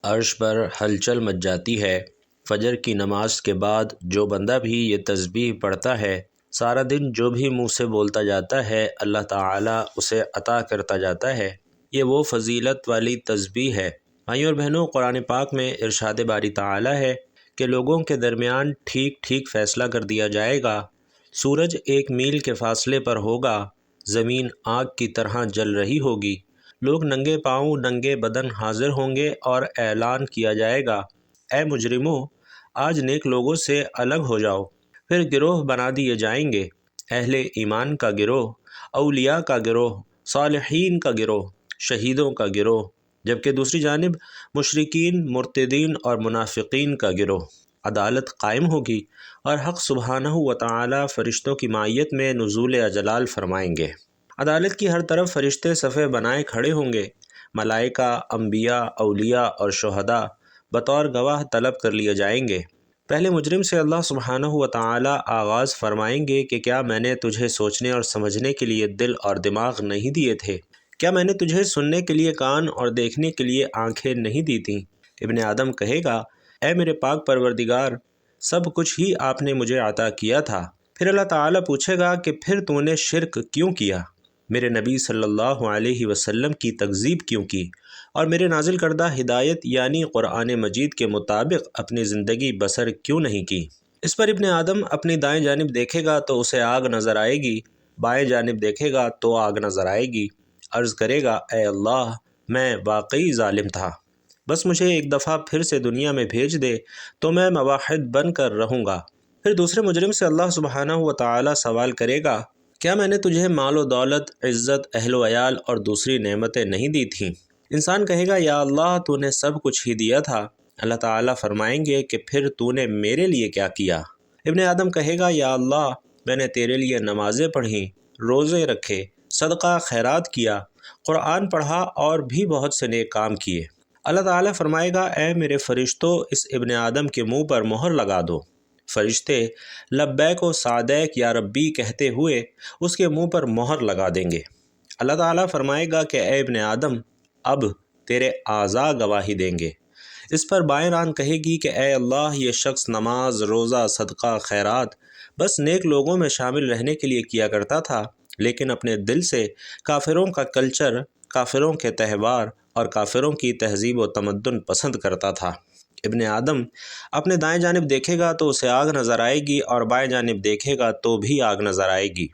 عرش پر ہلچل مچ جاتی ہے۔ فجر کی نماز کے بعد جو بندہ بھی یہ تسبیح پڑھتا ہے، سارا دن جو بھی منہ سے بولتا جاتا ہے اللہ تعالیٰ اسے عطا کرتا جاتا ہے۔ یہ وہ فضیلت والی تسبیح ہے۔ بھائیوں اور بہنوں، قرآن پاک میں ارشاد باری تعالیٰ ہے کہ لوگوں کے درمیان ٹھیک ٹھیک فیصلہ کر دیا جائے گا۔ سورج 1 میل کے فاصلے پر ہوگا، زمین آگ کی طرح جل رہی ہوگی، لوگ ننگے پاؤں ننگے بدن حاضر ہوں گے اور اعلان کیا جائے گا، اے مجرموں، آج نیک لوگوں سے الگ ہو جاؤ۔ پھر گروہ بنا دیے جائیں گے، اہل ایمان کا گروہ، اولیاء کا گروہ، صالحین کا گروہ، شہیدوں کا گروہ، جبکہ دوسری جانب مشرکین، مرتدین اور منافقین کا گروہ۔ عدالت قائم ہوگی اور حق سبحانہ و تعالی فرشتوں کی معیت میں نزول اجلال فرمائیں گے۔ عدالت کی ہر طرف فرشتے صفیں بنائے کھڑے ہوں گے، ملائکہ، انبیاء، اولیاء اور شہداء بطور گواہ طلب کر لیے جائیں گے۔ پہلے مجرم سے اللہ سبحانہ و تعالی آغاز فرمائیں گے کہ کیا میں نے تجھے سوچنے اور سمجھنے کے لیے دل اور دماغ نہیں دیے تھے؟ کیا میں نے تجھے سننے کے لیے کان اور دیکھنے کے لیے آنکھیں نہیں دی تھیں؟ ابن آدم کہے گا، اے میرے پاک پروردگار، سب کچھ ہی آپ نے مجھے عطا کیا تھا۔ پھر اللہ تعالیٰ پوچھے گا کہ پھر تو نے شرک کیوں کیا؟ میرے نبی صلی اللہ علیہ وسلم کی تکذیب کیوں کی اور میرے نازل کردہ ہدایت یعنی قرآن مجید کے مطابق اپنی زندگی بسر کیوں نہیں کی؟ اس پر ابن آدم اپنی دائیں جانب دیکھے گا تو اسے آگ نظر آئے گی، بائیں جانب دیکھے گا تو آگ نظر آئے گی۔ عرض کرے گا، اے اللہ، میں واقعی ظالم تھا، بس مجھے ایک دفعہ پھر سے دنیا میں بھیج دے تو میں موحد بن کر رہوں گا۔ پھر دوسرے مجرم سے اللہ سبحانہ و تعالی سوال کرے گا، کیا میں نے تجھے مال و دولت، عزت، اہل و عیال اور دوسری نعمتیں نہیں دی تھیں؟ انسان کہے گا، یا اللہ، تو نے سب کچھ ہی دیا تھا۔ اللہ تعالیٰ فرمائیں گے کہ پھر تو نے میرے لیے کیا کیا؟ ابن آدم کہے گا، یا اللہ، میں نے تیرے لیے نمازیں پڑھیں، روزے رکھے، صدقہ خیرات کیا، قرآن پڑھا اور بھی بہت سے نیک کام کیے۔ اللہ تعالیٰ فرمائے گا، اے میرے فرشتوں، اس ابن آدم کے منہ پر مہر لگا دو۔ فرشتے لبیک و سعدیک یا ربی کہتے ہوئے اس کے منہ پر مہر لگا دیں گے۔ اللہ تعالیٰ فرمائے گا کہ اے ابن آدم، اب تیرے اعضاء گواہی دیں گے۔ اس پر بائیں ران کہے گی کہ اے اللہ، یہ شخص نماز، روزہ، صدقہ، خیرات بس نیک لوگوں میں شامل رہنے کے لیے کیا کرتا تھا، لیکن اپنے دل سے کافروں کا کلچر، کافروں کے تہوار اور کافروں کی تہذیب و تمدن پسند کرتا تھا۔ ابن آدم اپنے دائیں جانب دیکھے گا تو اسے آگ نظر آئے گی اور بائیں جانب دیکھے گا تو بھی آگ نظر آئے گی۔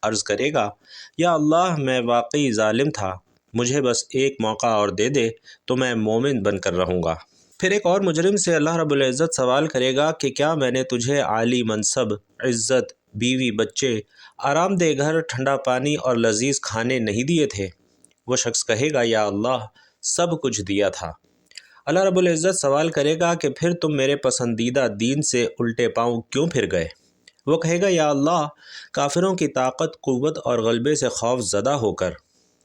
عرض کرے گا، یا اللہ، میں واقعی ظالم تھا، مجھے بس ایک موقع اور دے دے تو میں مومن بن کر رہوں گا۔ پھر ایک اور مجرم سے اللہ رب العزت سوال کرے گا کہ کیا میں نے تجھے عالی منصب، عزت، بیوی، بچے، آرام دہ گھر، ٹھنڈا پانی اور لذیذ کھانے نہیں دیے تھے؟ وہ شخص کہے گا، یا اللہ، سب کچھ دیا تھا۔ اللہ رب العزت سوال کرے گا کہ پھر تم میرے پسندیدہ دین سے الٹے پاؤں کیوں پھر گئے؟ وہ کہے گا، یا اللہ، کافروں کی طاقت، قوت اور غلبے سے خوف زدہ ہو کر۔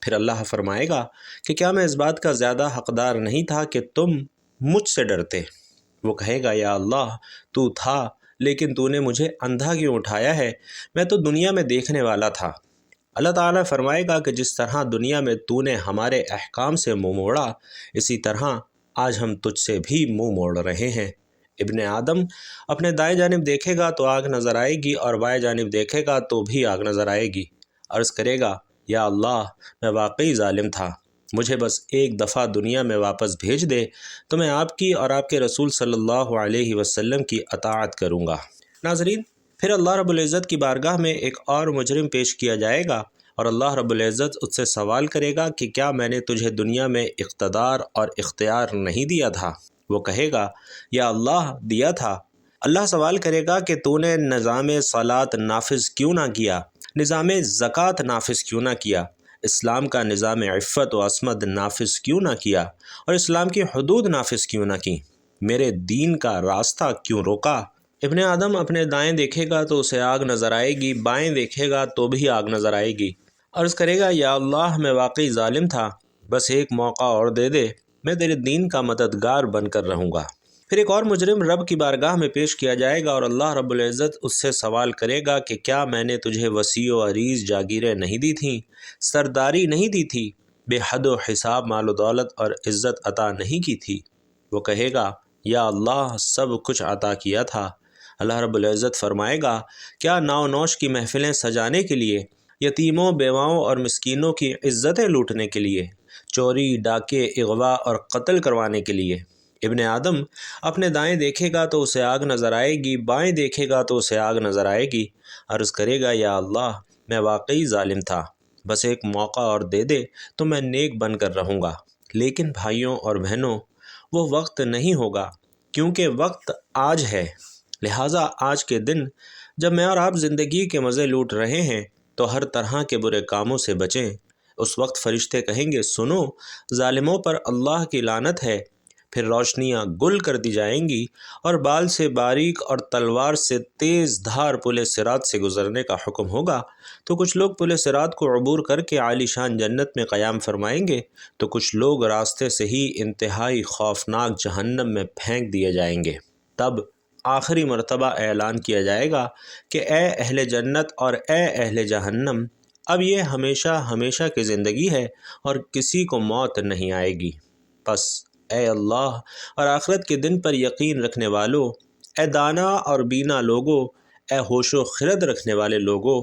پھر اللہ فرمائے گا کہ کیا میں اس بات کا زیادہ حقدار نہیں تھا کہ تم مجھ سے ڈرتے؟ وہ کہے گا، یا اللہ، تو تھا، لیکن تو نے مجھے اندھا کیوں اٹھایا ہے؟ میں تو دنیا میں دیکھنے والا تھا۔ اللہ تعالیٰ فرمائے گا کہ جس طرح دنیا میں تو نے ہمارے احکام سے منہ موڑا، اسی طرح آج ہم تجھ سے بھی منہ موڑ رہے ہیں۔ ابن آدم اپنے دائیں جانب دیکھے گا تو آگ نظر آئے گی اور بائیں جانب دیکھے گا تو بھی آگ نظر آئے گی۔ عرض کرے گا، یا اللہ، میں واقعی ظالم تھا، مجھے بس ایک دفعہ دنیا میں واپس بھیج دے تو میں آپ کی اور آپ کے رسول صلی اللہ علیہ وسلم کی اطاعت کروں گا۔ ناظرین، پھر اللہ رب العزت کی بارگاہ میں ایک اور مجرم پیش کیا جائے گا اور اللہ رب العزت اس سے سوال کرے گا کہ کیا میں نے تجھے دنیا میں اقتدار اور اختیار نہیں دیا تھا؟ وہ کہے گا، یا اللہ، دیا تھا۔ اللہ سوال کرے گا کہ تو نے نظام صلاۃ نافذ کیوں نہ کیا، نظام زکوٰۃ نافذ کیوں نہ کیا، اسلام کا نظام عفت و عصمت نافذ کیوں نہ کیا اور اسلام کی حدود نافذ کیوں نہ کی، میرے دین کا راستہ کیوں روکا؟ ابن آدم اپنے دائیں دیکھے گا تو اسے آگ نظر آئے گی، بائیں دیکھے گا تو بھی آگ نظر آئے گی۔ عرض کرے گا، یا اللہ، میں واقعی ظالم تھا، بس ایک موقع اور دے دے، میں تیرے دین کا مددگار بن کر رہوں گا۔ پھر ایک اور مجرم رب کی بارگاہ میں پیش کیا جائے گا اور اللہ رب العزت اس سے سوال کرے گا کہ کیا میں نے تجھے وسیع و عریض جاگیریں نہیں دی تھیں، سرداری نہیں دی تھی، بے حد و حساب مال و دولت اور عزت عطا نہیں کی تھی؟ وہ کہے گا یا اللہ سب کچھ عطا کیا تھا۔ اللہ رب العزت فرمائے گا کیا ناو نوش کی محفلیں سجانے کے لیے، یتیموں بیواؤں اور مسکینوں کی عزتیں لوٹنے کے لیے، چوری ڈاکے اغوا اور قتل کروانے کے لیے؟ ابن آدم اپنے دائیں دیکھے گا تو اسے آگ نظر آئے گی، بائیں دیکھے گا تو اسے آگ نظر آئے گی، عرض کرے گا یا اللہ میں واقعی ظالم تھا، بس ایک موقع اور دے دے تو میں نیک بن کر رہوں گا۔ لیکن بھائیوں اور بہنوں، وہ وقت نہیں ہوگا، کیونکہ وقت آج ہے۔ لہٰذا آج کے دن جب میں اور آپ زندگی کے مزے لوٹ رہے ہیں تو ہر طرح کے برے کاموں سے بچیں۔ اس وقت فرشتے کہیں گے سنو، ظالموں پر اللہ کی لعنت ہے۔ پھر روشنیاں گل کر دی جائیں گی اور بال سے باریک اور تلوار سے تیز دھار پل صراط سے گزرنے کا حکم ہوگا، تو کچھ لوگ پل صراط کو عبور کر کے عالی شان جنت میں قیام فرمائیں گے، تو کچھ لوگ راستے سے ہی انتہائی خوفناک جہنم میں پھینک دیے جائیں گے۔ تب آخری مرتبہ اعلان کیا جائے گا کہ اے اہل جنت اور اے اہل جہنم، اب یہ ہمیشہ ہمیشہ کی زندگی ہے اور کسی کو موت نہیں آئے گی۔ پس اے اللہ اور آخرت کے دن پر یقین رکھنے والو، اے دانا اور بینا لوگو، اے ہوش و خرد رکھنے والے لوگو،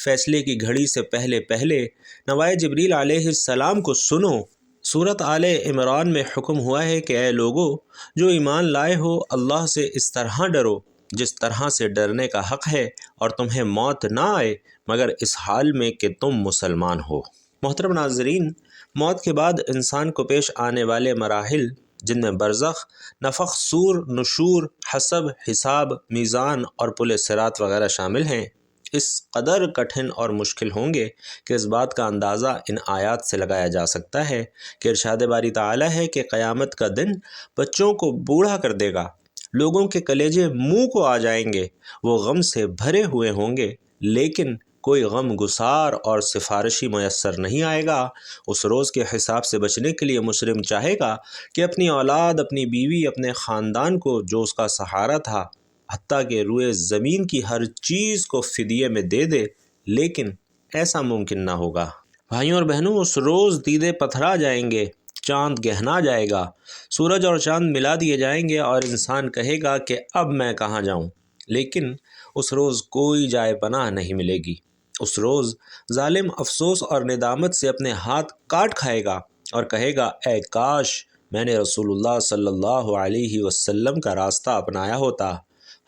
فیصلے کی گھڑی سے پہلے پہلے نوائے جبریل علیہ السلام کو سنو۔ سورۃ آل عمران میں حکم ہوا ہے کہ اے لوگو جو ایمان لائے ہو، اللہ سے اس طرح ڈرو جس طرح سے ڈرنے کا حق ہے، اور تمہیں موت نہ آئے مگر اس حال میں کہ تم مسلمان ہو۔ محترم ناظرین، موت کے بعد انسان کو پیش آنے والے مراحل، جن میں برزخ، نفخ صور، نشور، حسب، حساب، میزان اور پل صراط وغیرہ شامل ہیں، اس قدر کٹھن اور مشکل ہوں گے کہ اس بات کا اندازہ ان آیات سے لگایا جا سکتا ہے کہ ارشاد باری تعالیٰ ہے کہ قیامت کا دن بچوں کو بوڑھا کر دے گا، لوگوں کے کلیجے منہ کو آ جائیں گے، وہ غم سے بھرے ہوئے ہوں گے، لیکن کوئی غم گسار اور سفارشی میسر نہیں آئے گا۔ اس روز کے حساب سے بچنے کے لیے مجرم چاہے گا کہ اپنی اولاد، اپنی بیوی، اپنے خاندان کو جو اس کا سہارا تھا، حتیٰ کہ روئے زمین کی ہر چیز کو فدیے میں دے دے، لیکن ایسا ممکن نہ ہوگا۔ بھائیوں اور بہنوں، اس روز دیدے پتھرا جائیں گے، چاند گہنا جائے گا، سورج اور چاند ملا دیے جائیں گے اور انسان کہے گا کہ اب میں کہاں جاؤں؟ لیکن اس روز کوئی جائے پناہ نہیں ملے گی۔ اس روز ظالم افسوس اور ندامت سے اپنے ہاتھ کاٹ کھائے گا اور کہے گا اے کاش میں نے رسول اللہ صلی اللہ علیہ وسلم کا راستہ اپنایا ہوتا،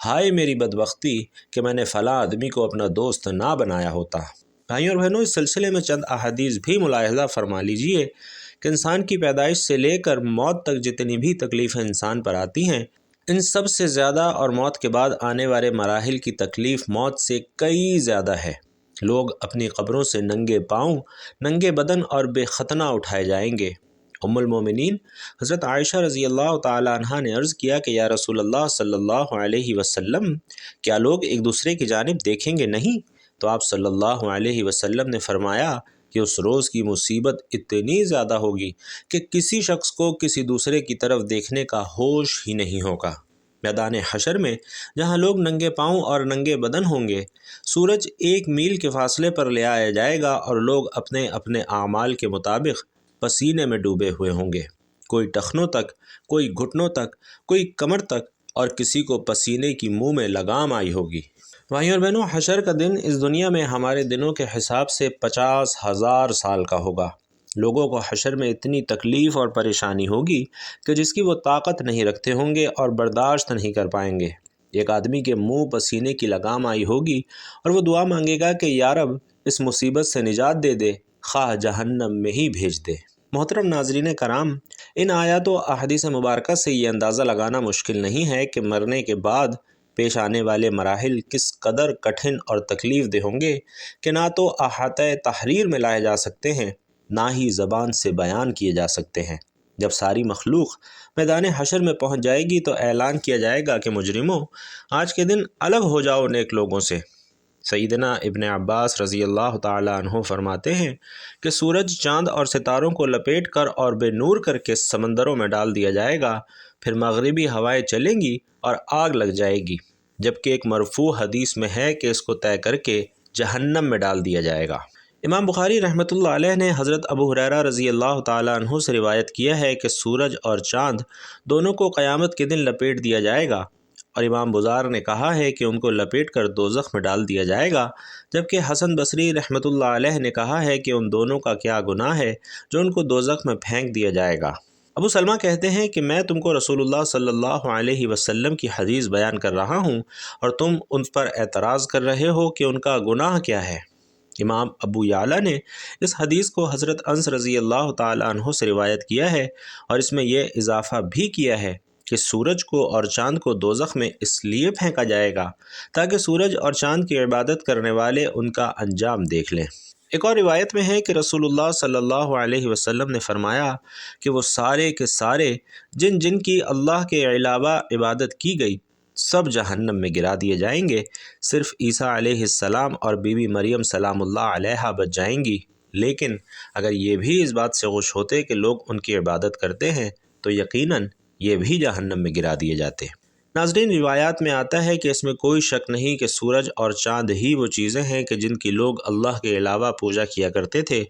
ہائے میری بدبختی کہ میں نے فلاں آدمی کو اپنا دوست نہ بنایا ہوتا۔ بھائیوں اور بہنوں، اس سلسلے میں چند احادیث بھی ملاحظہ فرما لیجئے کہ انسان کی پیدائش سے لے کر موت تک جتنی بھی تکلیفیں انسان پر آتی ہیں، ان سب سے زیادہ اور موت کے بعد آنے والے مراحل کی تکلیف موت سے کئی زیادہ ہے۔ لوگ اپنی قبروں سے ننگے پاؤں، ننگے بدن اور بے ختنہ اٹھائے جائیں گے۔ ام المومنین حضرت عائشہ رضی اللہ تعالی عنہا نے عرض کیا کہ یا رسول اللہ صلی اللہ علیہ وسلم، کیا لوگ ایک دوسرے کی جانب دیکھیں گے نہیں؟ تو آپ صلی اللہ علیہ وسلم نے فرمایا کہ اس روز کی مصیبت اتنی زیادہ ہوگی کہ کسی شخص کو کسی دوسرے کی طرف دیکھنے کا ہوش ہی نہیں ہوگا۔ میدان حشر میں جہاں لوگ ننگے پاؤں اور ننگے بدن ہوں گے، سورج 1 میل کے فاصلے پر لے آیا جائے گا اور لوگ اپنے اپنے اعمال کے مطابق پسینے میں ڈوبے ہوئے ہوں گے، کوئی ٹخنوں تک، کوئی گھٹنوں تک، کوئی کمر تک، اور کسی کو پسینے کی منہ میں لگام آئی ہوگی۔ بھائیوں اور بہنوں، حشر کا دن اس دنیا میں ہمارے دنوں کے حساب سے 50,000 سال کا ہوگا۔ لوگوں کو حشر میں اتنی تکلیف اور پریشانی ہوگی کہ جس کی وہ طاقت نہیں رکھتے ہوں گے اور برداشت نہیں کر پائیں گے۔ ایک آدمی کے منہ پسینے کی لگام آئی ہوگی اور وہ دعا مانگے گا کہ یا رب اس مصیبت سے نجات دے دے، خواہ جہنم میں ہی بھیج دے۔ محترم ناظرین کرام، ان آیات و احادیث مبارکہ سے یہ اندازہ لگانا مشکل نہیں ہے کہ مرنے کے بعد پیش آنے والے مراحل کس قدر کٹھن اور تکلیف دہ ہوں گے کہ نہ تو احاطہ تحریر میں لائے جا سکتے ہیں، نہ ہی زبان سے بیان کیے جا سکتے ہیں۔ جب ساری مخلوق میدان حشر میں پہنچ جائے گی تو اعلان کیا جائے گا کہ مجرموں، آج کے دن الگ ہو جاؤ نیک لوگوں سے۔ سیدنا ابن عباس رضی اللہ تعالی عنہ فرماتے ہیں کہ سورج، چاند اور ستاروں کو لپیٹ کر اور بے نور کر کے سمندروں میں ڈال دیا جائے گا، پھر مغربی ہوائیں چلیں گی اور آگ لگ جائے گی، جبکہ ایک مرفوع حدیث میں ہے کہ اس کو طے کر کے جہنم میں ڈال دیا جائے گا۔ امام بخاری رحمۃ اللہ علیہ نے حضرت ابو ہریرہ رضی اللہ تعالیٰ عنہ سے روایت کیا ہے کہ سورج اور چاند دونوں کو قیامت کے دن لپیٹ دیا جائے گا، اور امام بزار نے کہا ہے کہ ان کو لپیٹ کر دوزخ میں ڈال دیا جائے گا، جبکہ حسن بصری رحمۃ اللہ علیہ نے کہا ہے کہ ان دونوں کا کیا گناہ ہے جو ان کو دوزخ میں پھینک دیا جائے گا۔ ابو سلمہ کہتے ہیں کہ میں تم کو رسول اللہ صلی اللہ علیہ وسلم کی حدیث بیان کر رہا ہوں اور تم ان پر اعتراض کر رہے ہو کہ ان کا گناہ کیا ہے۔ امام ابو یعلا نے اس حدیث کو حضرت انس رضی اللہ تعالیٰ عنہ سے روایت کیا ہے، اور اس میں یہ اضافہ بھی کیا ہے کہ سورج کو اور چاند کو دوزخ میں اس لیے پھینکا جائے گا تاکہ سورج اور چاند کی عبادت کرنے والے ان کا انجام دیکھ لیں۔ ایک اور روایت میں ہے کہ رسول اللہ صلی اللہ علیہ وسلم نے فرمایا کہ وہ سارے کے سارے جن جن کی اللہ کے علاوہ عبادت کی گئی سب جہنم میں گرا دیے جائیں گے، صرف عیسیٰ علیہ السلام اور بی بی مریم سلام اللہ علیہا بچ جائیں گی، لیکن اگر یہ بھی اس بات سے خوش ہوتے کہ لوگ ان کی عبادت کرتے ہیں تو یقیناً یہ بھی جہنم میں گرا دیے جاتے۔ ناظرین، روایات میں آتا ہے کہ اس میں کوئی شک نہیں کہ سورج اور چاند ہی وہ چیزیں ہیں کہ جن کی لوگ اللہ کے علاوہ پوجا کیا کرتے تھے،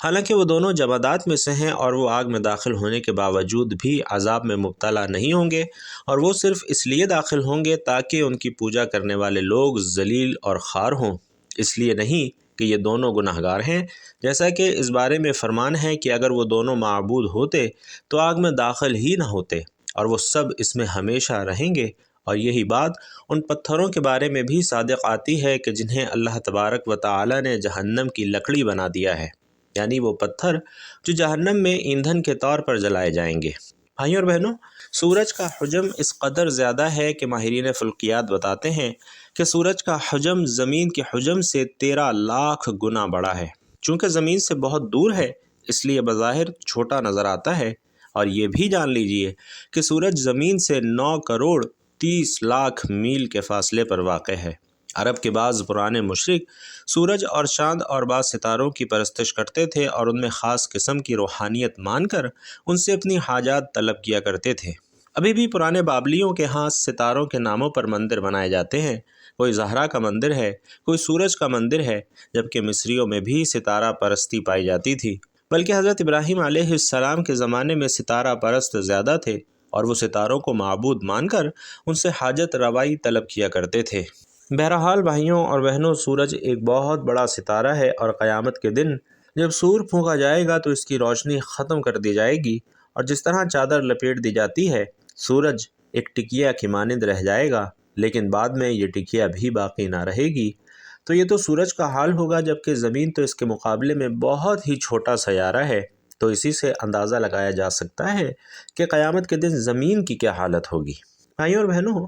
حالانکہ وہ دونوں جمادات میں سے ہیں اور وہ آگ میں داخل ہونے کے باوجود بھی عذاب میں مبتلا نہیں ہوں گے، اور وہ صرف اس لیے داخل ہوں گے تاکہ ان کی پوجا کرنے والے لوگ ذلیل اور خوار ہوں، اس لیے نہیں کہ یہ دونوں گناہگار ہیں، جیسا کہ اس بارے میں فرمان ہے کہ اگر وہ دونوں معبود ہوتے تو آگ میں داخل ہی نہ ہوتے اور وہ سب اس میں ہمیشہ رہیں گے۔ اور یہی بات ان پتھروں کے بارے میں بھی صادق آتی ہے کہ جنہیں اللہ تبارک و تعالی نے جہنم کی لکڑی بنا دیا ہے، یعنی وہ پتھر جو جہنم میں ایندھن کے طور پر جلائے جائیں گے۔ بھائیوں اور بہنوں، سورج کا حجم اس قدر زیادہ ہے کہ ماہرین فلکیات بتاتے ہیں کہ سورج کا حجم زمین کے حجم سے 13 لاکھ گنا بڑا ہے۔ چونکہ زمین سے بہت دور ہے اس لیے بظاہر چھوٹا نظر آتا ہے، اور یہ بھی جان لیجئے کہ سورج زمین سے 9 کروڑ 30 لاکھ میل کے فاصلے پر واقع ہے۔ عرب کے بعض پرانے مشرک سورج اور چاند اور بعض ستاروں کی پرستش کرتے تھے اور ان میں خاص قسم کی روحانیت مان کر ان سے اپنی حاجات طلب کیا کرتے تھے۔ ابھی بھی پرانے بابلیوں کے ہاں ستاروں کے ناموں پر مندر بنائے جاتے ہیں، کوئی زہرا کا مندر ہے، کوئی سورج کا مندر ہے، جبکہ مصریوں میں بھی ستارہ پرستی پائی جاتی تھی، بلکہ حضرت ابراہیم علیہ السلام کے زمانے میں ستارہ پرست زیادہ تھے اور وہ ستاروں کو معبود مان کر ان سے حاجت روائی طلب کیا کرتے تھے۔ بہرحال بھائیوں اور بہنوں، سورج ایک بہت بڑا ستارہ ہے اور قیامت کے دن جب سور پھونکا جائے گا تو اس کی روشنی ختم کر دی جائے گی، اور جس طرح چادر لپیٹ دی جاتی ہے سورج ایک ٹکیا کی مانند رہ جائے گا، لیکن بعد میں یہ ٹکیا بھی باقی نہ رہے گی۔ تو یہ تو سورج کا حال ہوگا، جبکہ زمین تو اس کے مقابلے میں بہت ہی چھوٹا سیارہ ہے، تو اسی سے اندازہ لگایا جا سکتا ہے کہ قیامت کے دن زمین کی کیا حالت ہوگی۔ بھائیوں اور بہنوں،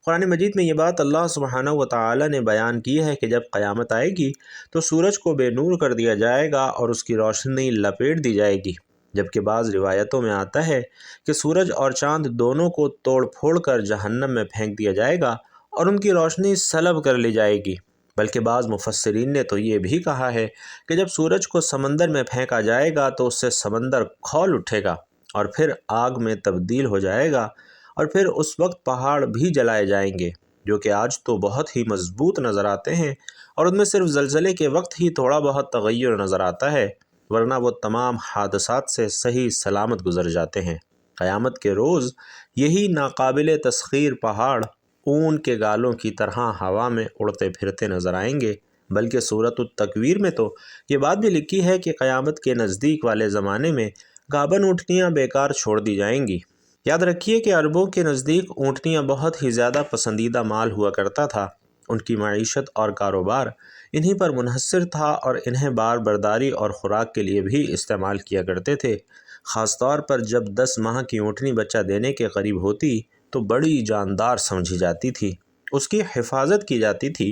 قرآن مجید میں یہ بات اللہ سبحانہ و تعالی نے بیان کی ہے کہ جب قیامت آئے گی تو سورج کو بے نور کر دیا جائے گا اور اس کی روشنی لپیٹ دی جائے گی، جبکہ بعض روایتوں میں آتا ہے کہ سورج اور چاند دونوں کو توڑ پھوڑ کر جہنم میں پھینک دیا جائے گا اور ان کی روشنی سلب کر لی جائے گی۔ بلکہ بعض مفسرین نے تو یہ بھی کہا ہے کہ جب سورج کو سمندر میں پھینکا جائے گا تو اس سے سمندر کھول اٹھے گا اور پھر آگ میں تبدیل ہو جائے گا، اور پھر اس وقت پہاڑ بھی جلائے جائیں گے جو کہ آج تو بہت ہی مضبوط نظر آتے ہیں، اور ان میں صرف زلزلے کے وقت ہی تھوڑا بہت تغیر نظر آتا ہے، ورنہ وہ تمام حادثات سے صحیح سلامت گزر جاتے ہیں۔ قیامت کے روز یہی ناقابل تسخیر پہاڑ اون کے گالوں کی طرح ہوا میں اڑتے پھرتے نظر آئیں گے۔ بلکہ سورۃ التکویر میں تو یہ بات بھی لکھی ہے کہ قیامت کے نزدیک والے زمانے میں گابن اونٹنیاں بیکار چھوڑ دی جائیں گی۔ یاد رکھیے کہ عربوں کے نزدیک اونٹنیاں بہت ہی زیادہ پسندیدہ مال ہوا کرتا تھا، ان کی معیشت اور کاروبار انہی پر منحصر تھا اور انہیں بار برداری اور خوراک کے لیے بھی استعمال کیا کرتے تھے، خاص طور پر جب 10 ماہ کی اونٹنی بچہ دینے کے قریب ہوتی تو بڑی جاندار سمجھی جاتی تھی، اس کی حفاظت کی جاتی تھی۔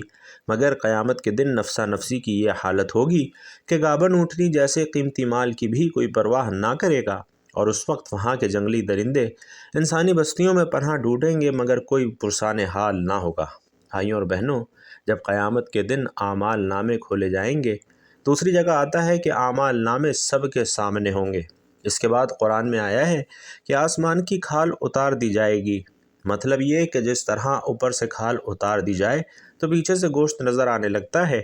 مگر قیامت کے دن نفسا نفسی کی یہ حالت ہوگی کہ گابن اونٹنی جیسے قیمتی مال کی بھی کوئی پرواہ نہ کرے گا، اور اس وقت وہاں کے جنگلی درندے انسانی بستیوں میں پناہ ڈھونڈیں گے مگر کوئی پرسان حال نہ ہوگا۔ بھائیوں اور بہنوں، جب قیامت کے دن اعمال نامے کھولے جائیں گے، دوسری جگہ آتا ہے کہ اعمال نامے سب کے سامنے ہوں گے۔ اس کے بعد قرآن میں آیا ہے کہ آسمان کی کھال اتار دی جائے گی، مطلب یہ کہ جس طرح اوپر سے کھال اتار دی جائے تو پیچھے سے گوشت نظر آنے لگتا ہے،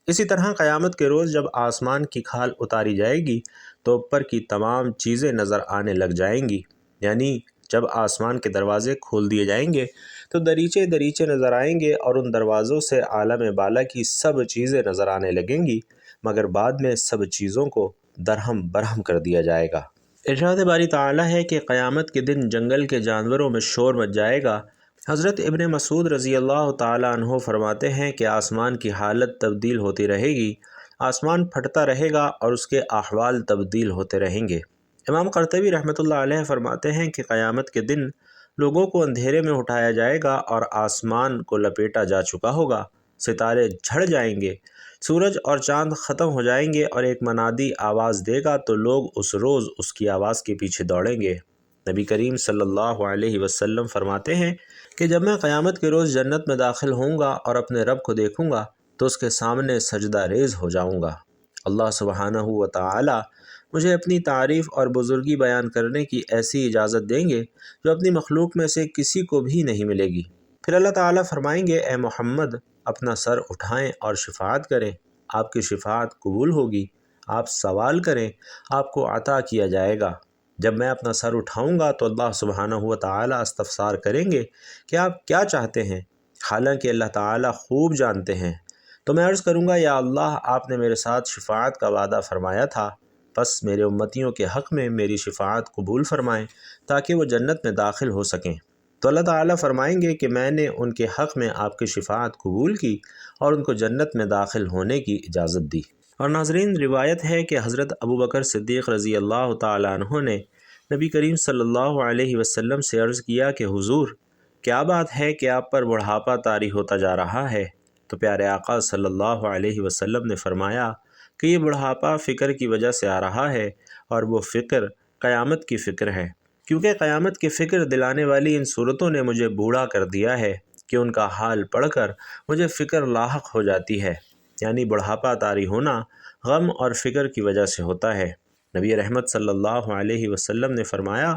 اسی طرح قیامت کے روز جب آسمان کی کھال اتاری جائے گی تو اوپر کی تمام چیزیں نظر آنے لگ جائیں گی، یعنی جب آسمان کے دروازے کھول دیے جائیں گے تو دریچے دریچے نظر آئیں گے اور ان دروازوں سے عالم بالا کی سب چیزیں نظر آنے لگیں گی، مگر بعد میں سب چیزوں کو درہم برہم کر دیا جائے گا۔ ارشاد باری تعالیٰ ہے کہ قیامت کے دن جنگل کے جانوروں میں شور مچ جائے گا۔ حضرت ابن مسعود رضی اللہ تعالیٰ عنہ فرماتے ہیں کہ آسمان کی حالت تبدیل ہوتی رہے گی، آسمان پھٹتا رہے گا اور اس کے احوال تبدیل ہوتے رہیں گے۔ امام قرطبی رحمۃ اللہ علیہ فرماتے ہیں کہ قیامت کے دن لوگوں کو اندھیرے میں اٹھایا جائے گا اور آسمان کو لپیٹا جا چکا ہوگا، ستارے جھڑ جائیں گے، سورج اور چاند ختم ہو جائیں گے اور ایک منادی آواز دے گا تو لوگ اس روز اس کی آواز کے پیچھے دوڑیں گے۔ نبی کریم صلی اللہ علیہ وسلم فرماتے ہیں کہ جب میں قیامت کے روز جنت میں داخل ہوں گا اور اپنے رب کو دیکھوں گا تو اس کے سامنے سجدہ ریز ہو جاؤں گا۔ اللہ سبحانہ و تعالی مجھے اپنی تعریف اور بزرگی بیان کرنے کی ایسی اجازت دیں گے جو اپنی مخلوق میں سے کسی کو بھی نہیں ملے گی۔ پھر اللہ تعالیٰ فرمائیں گے، اے محمد اپنا سر اٹھائیں اور شفاعت کریں، آپ کی شفاعت قبول ہوگی، آپ سوال کریں، آپ کو عطا کیا جائے گا۔ جب میں اپنا سر اٹھاؤں گا تو اللہ سبحانہ و تعالیٰ استفسار کریں گے کہ آپ کیا چاہتے ہیں، حالانکہ اللہ تعالیٰ خوب جانتے ہیں۔ تو میں عرض کروں گا، یا اللہ آپ نے میرے ساتھ شفاعت کا وعدہ فرمایا تھا، بس میرے امتیوں کے حق میں میری شفاعت قبول فرمائیں تاکہ وہ جنت میں داخل ہو سکیں۔ تو اللہ تعالیٰ فرمائیں گے کہ میں نے ان کے حق میں آپ کی شفاعت قبول کی اور ان کو جنت میں داخل ہونے کی اجازت دی۔ اور ناظرین، روایت ہے کہ حضرت ابوبکر صدیق رضی اللہ تعالیٰ عنہ نے نبی کریم صلی اللہ علیہ وسلم سے عرض کیا کہ حضور، کیا بات ہے کہ آپ پر بڑھاپا طاری ہوتا جا رہا ہے؟ تو پیارے آقا صلی اللہ علیہ وسلم نے فرمایا کہ یہ بڑھاپا فکر کی وجہ سے آ رہا ہے، اور وہ فکر قیامت کی فکر ہے، کیونکہ قیامت کی فکر دلانے والی ان صورتوں نے مجھے بوڑھا کر دیا ہے کہ ان کا حال پڑھ کر مجھے فکر لاحق ہو جاتی ہے۔ یعنی بڑھاپا طاری ہونا غم اور فکر کی وجہ سے ہوتا ہے۔ نبی رحمت صلی اللہ علیہ وسلم نے فرمایا،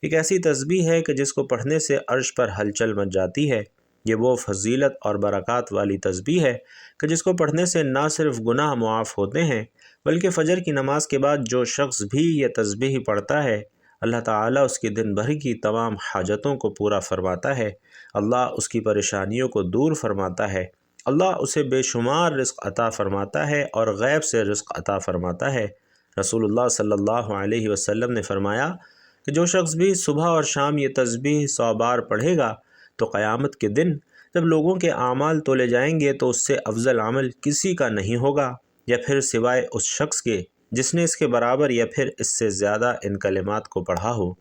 ایک ایسی تسبیح ہے کہ جس کو پڑھنے سے عرش پر ہلچل مچ جاتی ہے۔ یہ وہ فضیلت اور برکات والی تسبیح ہے کہ جس کو پڑھنے سے نہ صرف گناہ معاف ہوتے ہیں بلکہ فجر کی نماز کے بعد جو شخص بھی یہ تسبیح پڑھتا ہے، اللہ تعالیٰ اس کی دن بھر کی تمام حاجتوں کو پورا فرماتا ہے، اللہ اس کی پریشانیوں کو دور فرماتا ہے، اللہ اسے بے شمار رزق عطا فرماتا ہے اور غیب سے رزق عطا فرماتا ہے۔ رسول اللہ صلی اللہ علیہ وسلم نے فرمایا کہ جو شخص بھی صبح اور شام یہ تسبیح 100 بار پڑھے گا تو قیامت کے دن جب لوگوں کے اعمال تولے جائیں گے تو اس سے افضل عمل کسی کا نہیں ہوگا، یا پھر سوائے اس شخص کے جس نے اس کے برابر یا پھر اس سے زیادہ ان کلمات کو پڑھا ہو۔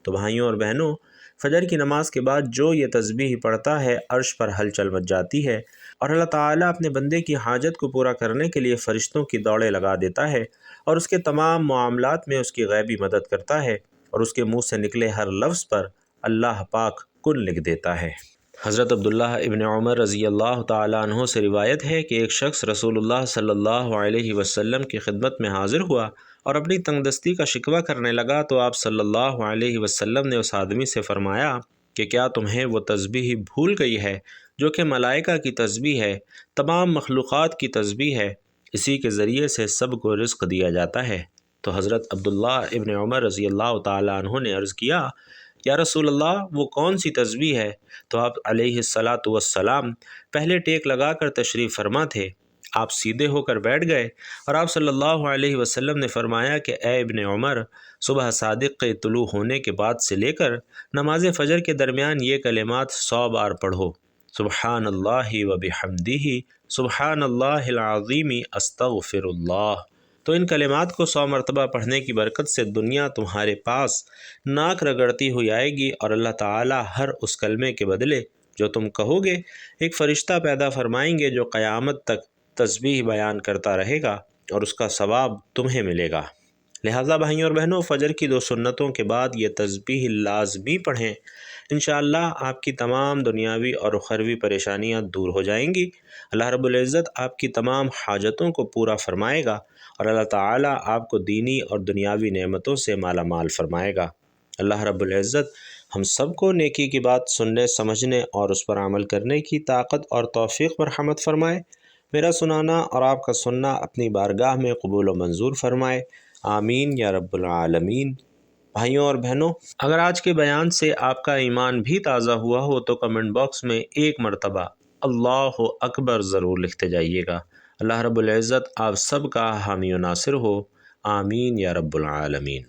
تو بھائیوں اور بہنوں، فجر کی نماز کے بعد جو یہ تسبیح پڑھتا ہے عرش پر ہلچل مچ جاتی ہے، اور اللہ تعالیٰ اپنے بندے کی حاجت کو پورا کرنے کے لیے فرشتوں کی دوڑیں لگا دیتا ہے اور اس کے تمام معاملات میں اس کی غیبی مدد کرتا ہے، اور اس کے منہ سے نکلے ہر لفظ پر اللہ پاک کن لکھ دیتا ہے۔ حضرت عبداللہ ابن عمر رضی اللہ تعالیٰ عنہ سے روایت ہے کہ ایک شخص رسول اللہ صلی اللہ علیہ وسلم کی خدمت میں حاضر ہوا اور اپنی تنگ دستی کا شکوہ کرنے لگا، تو آپ صلی اللہ علیہ وسلم نے اس آدمی سے فرمایا کہ کیا تمہیں وہ تسبیح بھول گئی ہے جو کہ ملائکہ کی تسبیح ہے، تمام مخلوقات کی تسبیح ہے، اسی کے ذریعے سے سب کو رزق دیا جاتا ہے۔ تو حضرت عبداللہ ابن عمر رضی اللہ تعالیٰ عنہ نے عرض کیا، یا رسول اللہ وہ کون سی تسبیح ہے؟ تو آپ علیہ الصلاۃ والسلام پہلے ٹیک لگا کر تشریف فرما تھے، آپ سیدھے ہو کر بیٹھ گئے اور آپ صلی اللہ علیہ وسلم نے فرمایا کہ اے ابن عمر، صبح صادق کے طلوع ہونے کے بعد سے لے کر نماز فجر کے درمیان یہ کلمات 100 بار پڑھو، سبحان اللہ و بحمدہ، سبحان اللہ العظیم، استغفر اللہ۔ تو ان کلمات کو 100 مرتبہ پڑھنے کی برکت سے دنیا تمہارے پاس ناک رگڑتی ہوئی آئے گی، اور اللہ تعالیٰ ہر اس کلمے کے بدلے جو تم کہو گے ایک فرشتہ پیدا فرمائیں گے جو قیامت تک تسبیح بیان کرتا رہے گا، اور اس کا ثواب تمہیں ملے گا۔ لہٰذا بھائیوں اور بہنوں، فجر کی 2 سنتوں کے بعد یہ تسبیح لازمی پڑھیں، انشاءاللہ آپ کی تمام دنیاوی اور اخروی پریشانیاں دور ہو جائیں گی، اللہ رب العزت آپ کی تمام حاجتوں کو پورا فرمائے گا، اور اللہ تعالیٰ آپ کو دینی اور دنیاوی نعمتوں سے مالا مال فرمائے گا۔ اللہ رب العزت ہم سب کو نیکی کی بات سننے، سمجھنے اور اس پر عمل کرنے کی طاقت اور توفیق مرحمت فرمائے۔ میرا سنانا اور آپ کا سننا اپنی بارگاہ میں قبول و منظور فرمائے، آمین یا رب العالمین۔ بھائیوں اور بہنوں، اگر آج کے بیان سے آپ کا ایمان بھی تازہ ہوا ہو تو کمنٹ باکس میں ایک مرتبہ اللہ اکبر ضرور لکھتے جائیے گا۔ اللہ رب العزت آپ سب کا حامی و ناصر ہو، آمین یا رب العالمین۔